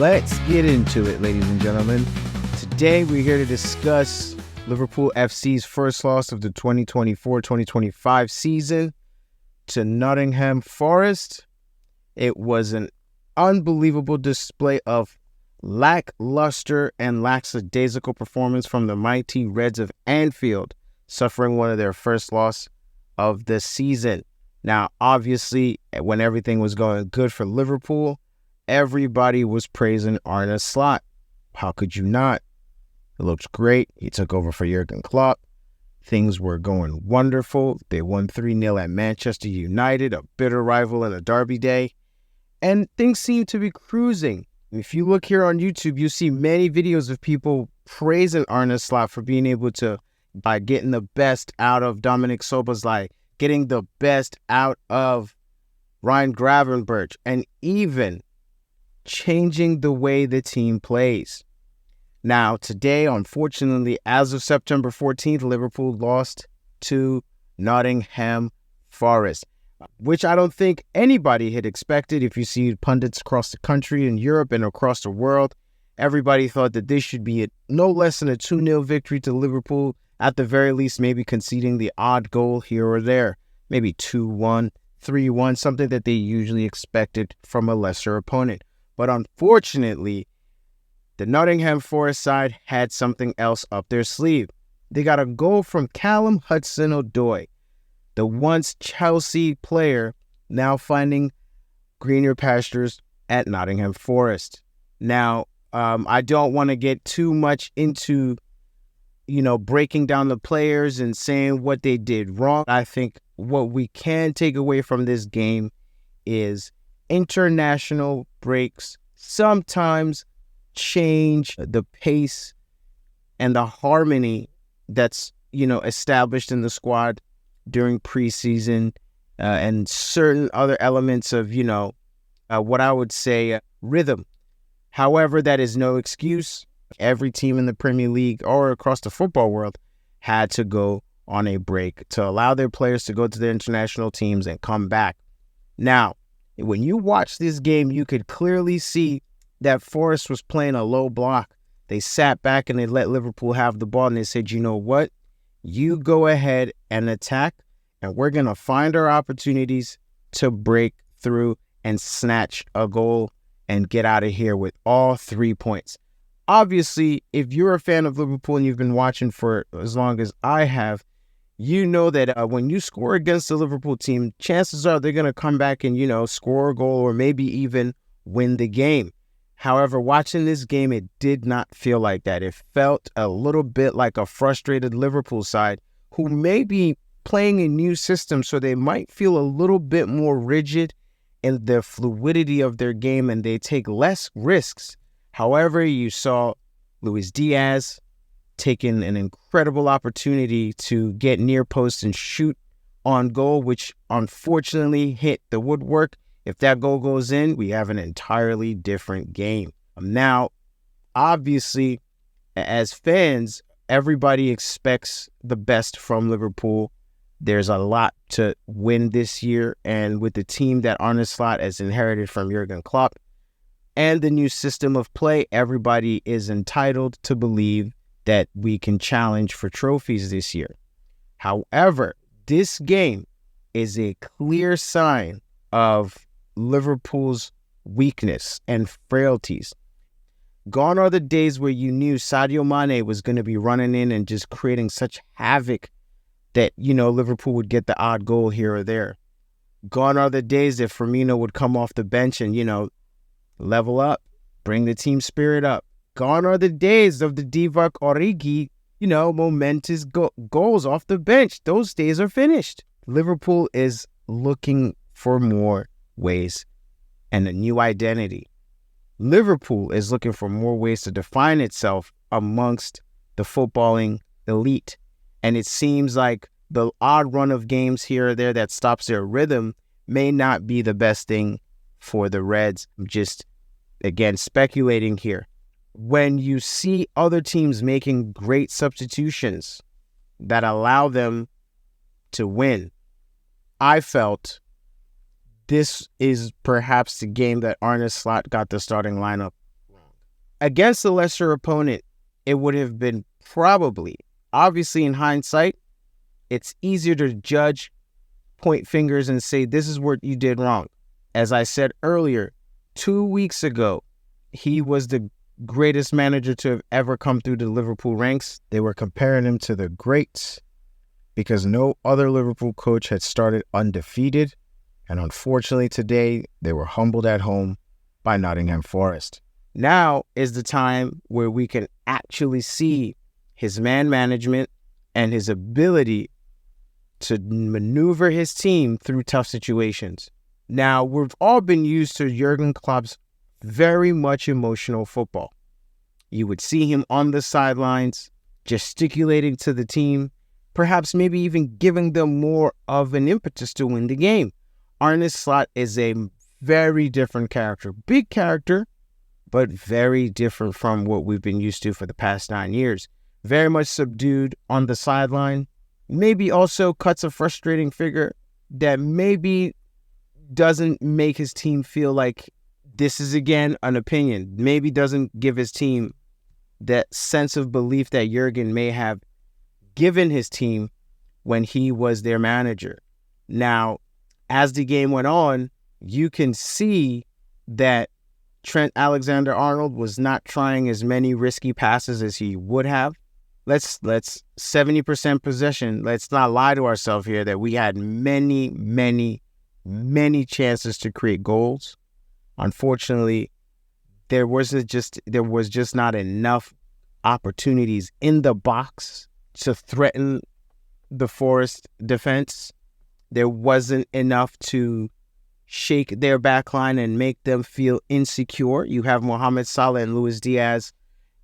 Let's get into it, ladies and gentlemen. Today we're here to discuss Liverpool FC's first loss of the 2024-2025 season to Nottingham Forest. It was an unbelievable display of lackluster and lackadaisical performance from the mighty Reds of Anfield, suffering one of their first loss of the season. Now, obviously, when everything was going good for Liverpool, everybody was praising Arne Slott. How could you not? It looked great. He took over for Jurgen Klopp. Things were going wonderful. They won 3-0 at Manchester United, a bitter rival in a derby day. And things seemed to be cruising. If you look here on YouTube, you see many videos of people praising Arne Slott for being able to, by getting the best out of Dominic Szoboszlai, getting the best out of Ryan Gravenberch, and even changing the way the team plays. Now, today, unfortunately, as of September 14th, Liverpool lost to Nottingham Forest, which I don't think anybody had expected. If you see pundits across the country, in Europe, and across the world, everybody thought that this should be no less than a 2-0 victory to Liverpool, at the very least, maybe conceding the odd goal here or there, maybe 2-1, 3-1, something that they usually expected from a lesser opponent. But unfortunately, the Nottingham Forest side had something else up their sleeve. They got a goal from Callum Hudson-Odoi, the once Chelsea player, now finding greener pastures at Nottingham Forest. Now, I don't want to get too much into, breaking down the players and saying what they did wrong. I think what we can take away from this game is international breaks sometimes change the pace and the harmony that's, established in the squad during preseason and certain other elements of, what I would say rhythm. However, that is no excuse. Every team in the Premier League or across the football world had to go on a break to allow their players to go to their international teams and come back. Now, when you watch this game, you could clearly see that Forest was playing a low block. They sat back and they let Liverpool have the ball, and they said, you know what? You go ahead and attack, and we're going to find our opportunities to break through and snatch a goal and get out of here with all 3 points. Obviously, if you're a fan of Liverpool and you've been watching for as long as I have, you know that when you score against the Liverpool team, chances are they're going to come back and, score a goal or maybe even win the game. However, watching this game, it did not feel like that. It felt a little bit like a frustrated Liverpool side who may be playing a new system, so they might feel a little bit more rigid in the fluidity of their game and they take less risks. However, you saw Luis Diaz taking an incredible opportunity to get near post and shoot on goal, which unfortunately hit the woodwork. If that goal goes in, we have an entirely different game. Now, obviously, as fans, everybody expects the best from Liverpool. There's a lot to win this year, and with the team that Arne Slott has inherited from Jurgen Klopp and the new system of play, everybody is entitled to believe that we can challenge for trophies this year. However, this game is a clear sign of Liverpool's weakness and frailties. Gone are the days where you knew Sadio Mane was going to be running in and just creating such havoc that, Liverpool would get the odd goal here or there. Gone are the days that Firmino would come off the bench and, level up, bring the team spirit up. Gone are the days of the Divock Origi, momentous goals off the bench. Those days are finished. Liverpool is looking for more ways and a new identity. Liverpool is looking for more ways to define itself amongst the footballing elite. And it seems like the odd run of games here or there that stops their rhythm may not be the best thing for the Reds. I'm just, again, speculating here. When you see other teams making great substitutions that allow them to win, I felt this is perhaps the game that Arne Slott got the starting lineup wrong. Against a lesser opponent, it would have been probably, obviously in hindsight, it's easier to judge, point fingers, and say, this is what you did wrong. As I said earlier, 2 weeks ago, he was the greatest manager to have ever come through the Liverpool ranks. They were comparing him to the greats because no other Liverpool coach had started undefeated. And unfortunately today, they were humbled at home by Nottingham Forest. Now is the time where we can actually see his man management and his ability to maneuver his team through tough situations. Now, we've all been used to Jurgen Klopp's very much emotional football. You would see him on the sidelines, gesticulating to the team, perhaps maybe even giving them more of an impetus to win the game. Arne Slott is a very different character. Big character, but very different from what we've been used to for the past 9 years. Very much subdued on the sideline. Maybe also cuts a frustrating figure that maybe doesn't make his team feel like this is, again, an opinion. Maybe doesn't give his team that sense of belief that Jurgen may have given his team when he was their manager. Now, as the game went on, you can see that Trent Alexander-Arnold was not trying as many risky passes as he would have. Let's 70% possession. Let's not lie to ourselves here that we had many chances to create goals. Unfortunately, there was just not enough opportunities in the box to threaten the Forest defense. There wasn't enough to shake their backline and make them feel insecure. You have Mohamed Salah and Luis Diaz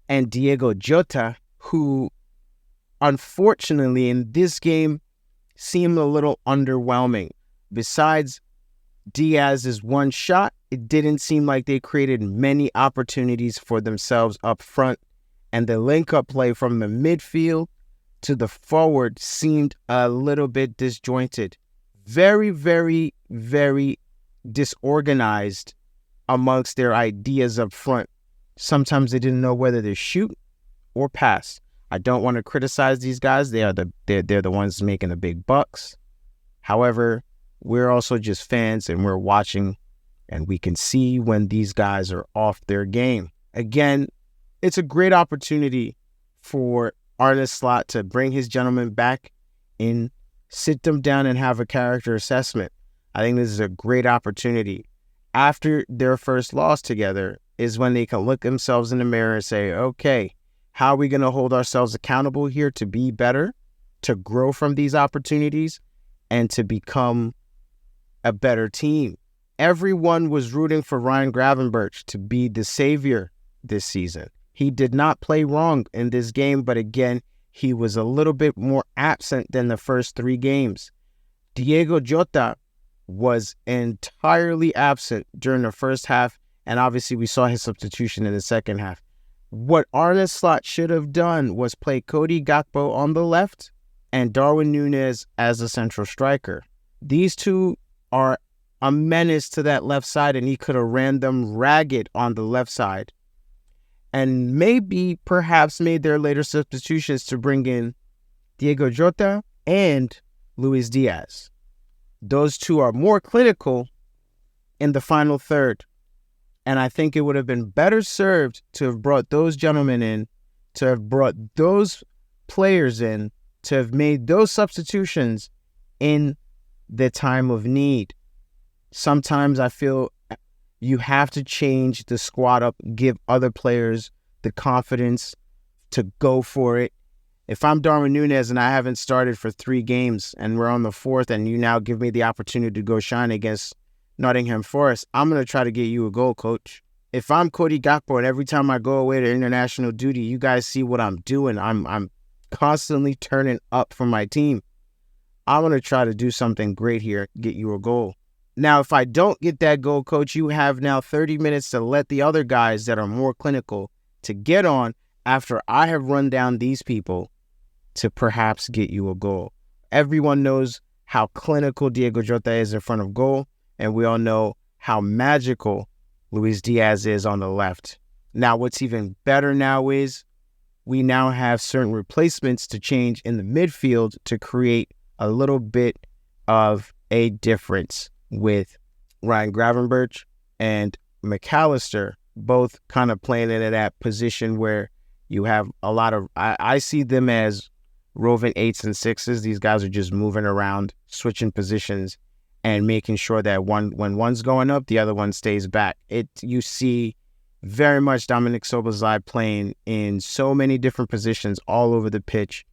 and Diego Jota, who unfortunately in this game seemed a little underwhelming. Besides Diaz's one shot, it didn't seem like they created many opportunities for themselves up front, and the link-up play from the midfield to the forward seemed a little bit disjointed. Very disorganized amongst their ideas up front. Sometimes they didn't know whether to shoot or pass. I don't want to criticize these guys. They're the ones making the big bucks. However, we're also just fans and we're watching, and we can see when these guys are off their game. Again, it's a great opportunity for Arne Slott to bring his gentlemen back in, sit them down and have a character assessment. I think this is a great opportunity. After their first loss together is when they can look themselves in the mirror and say, okay, how are we going to hold ourselves accountable here to be better, to grow from these opportunities, and to become a better team? Everyone was rooting for Ryan Gravenberch to be the savior this season. He did not play wrong in this game, but again, he was a little bit more absent than the first 3 games. Diego Jota was entirely absent during the first half, and obviously we saw his substitution in the second half. What Arne Slott should have done was play Cody Gakpo on the left and Darwin Núñez as a central striker. These two are a menace to that left side, and he could have ran them ragged on the left side. And maybe, perhaps, made their later substitutions to bring in Diego Jota and Luis Diaz. Those two are more clinical in the final third. And I think it would have been better served to have brought those gentlemen in, to have brought those players in, to have made those substitutions in the time of need. Sometimes I feel you have to change the squad up, give other players the confidence to go for it. If I'm Darwin Núñez and I haven't started for 3 games and we're on the 4th and you now give me the opportunity to go shine against Nottingham Forest, I'm going to try to get you a goal, coach. If I'm Cody Gakpo and every time I go away to international duty, you guys see what I'm doing. I'm constantly turning up for my team. I'm going to try to do something great here, get you a goal. Now, if I don't get that goal, coach, you have now 30 minutes to let the other guys that are more clinical to get on after I have run down these people to perhaps get you a goal. Everyone knows how clinical Diego Jota is in front of goal, and we all know how magical Luis Diaz is on the left. Now, what's even better now is we now have certain replacements to change in the midfield to create a little bit of a difference with Ryan Gravenberch and McAllister, both kind of playing in that position where you have a lot of, I see them as roving 8s and 6s. These guys are just moving around, switching positions, and making sure that when one's going up, the other one stays back. You see very much Dominic Szoboszlai playing in so many different positions all over the pitch,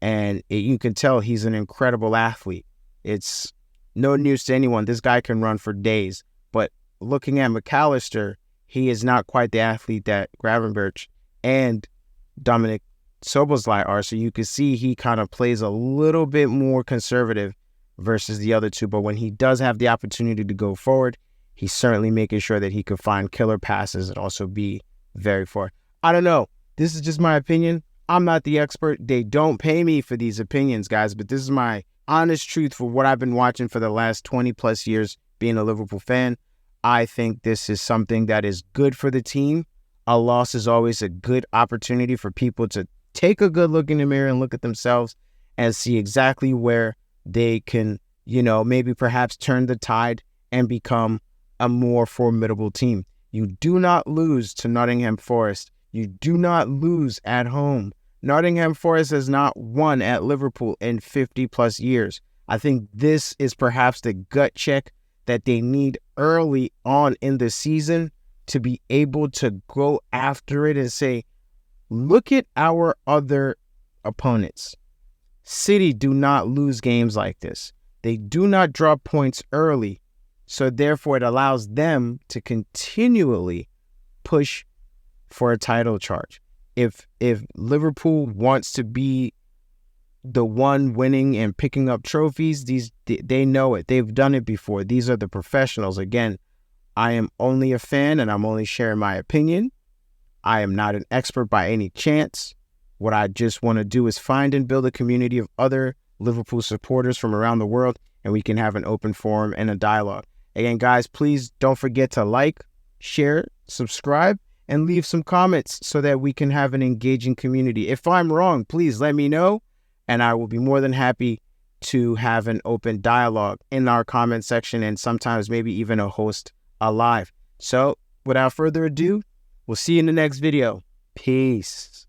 and you can tell he's an incredible athlete. It's no news to anyone. This guy can run for days. But looking at McAllister, he is not quite the athlete that Gravenberch and Dominic Szoboszlai are. So you can see he kind of plays a little bit more conservative versus the other two. But when he does have the opportunity to go forward, he's certainly making sure that he can find killer passes and also be very forward. I don't know. This is just my opinion. I'm not the expert. They don't pay me for these opinions, guys, but this is my honest truth for what I've been watching for the last 20 plus years being a Liverpool fan. I think this is something that is good for the team. A loss is always a good opportunity for people to take a good look in the mirror and look at themselves and see exactly where they can, maybe perhaps turn the tide and become a more formidable team. You do not lose to Nottingham Forest. You do not lose at home. Nottingham Forest has not won at Liverpool in 50 plus years. I think this is perhaps the gut check that they need early on in the season to be able to go after it and say, look at our other opponents. City do not lose games like this. They do not drop points early. So therefore, it allows them to continually push for a title charge. If Liverpool wants to be the one winning and picking up trophies, they know it. They've done it before. These are the professionals. Again, I am only a fan and I'm only sharing my opinion. I am not an expert by any chance. What I just want to do is find and build a community of other Liverpool supporters from around the world, and we can have an open forum and a dialogue. Again, guys, please don't forget to like, share, subscribe, and leave some comments so that we can have an engaging community. If I'm wrong, please let me know, and I will be more than happy to have an open dialogue in our comment section and sometimes maybe even a host a live. So without further ado, we'll see you in the next video. Peace.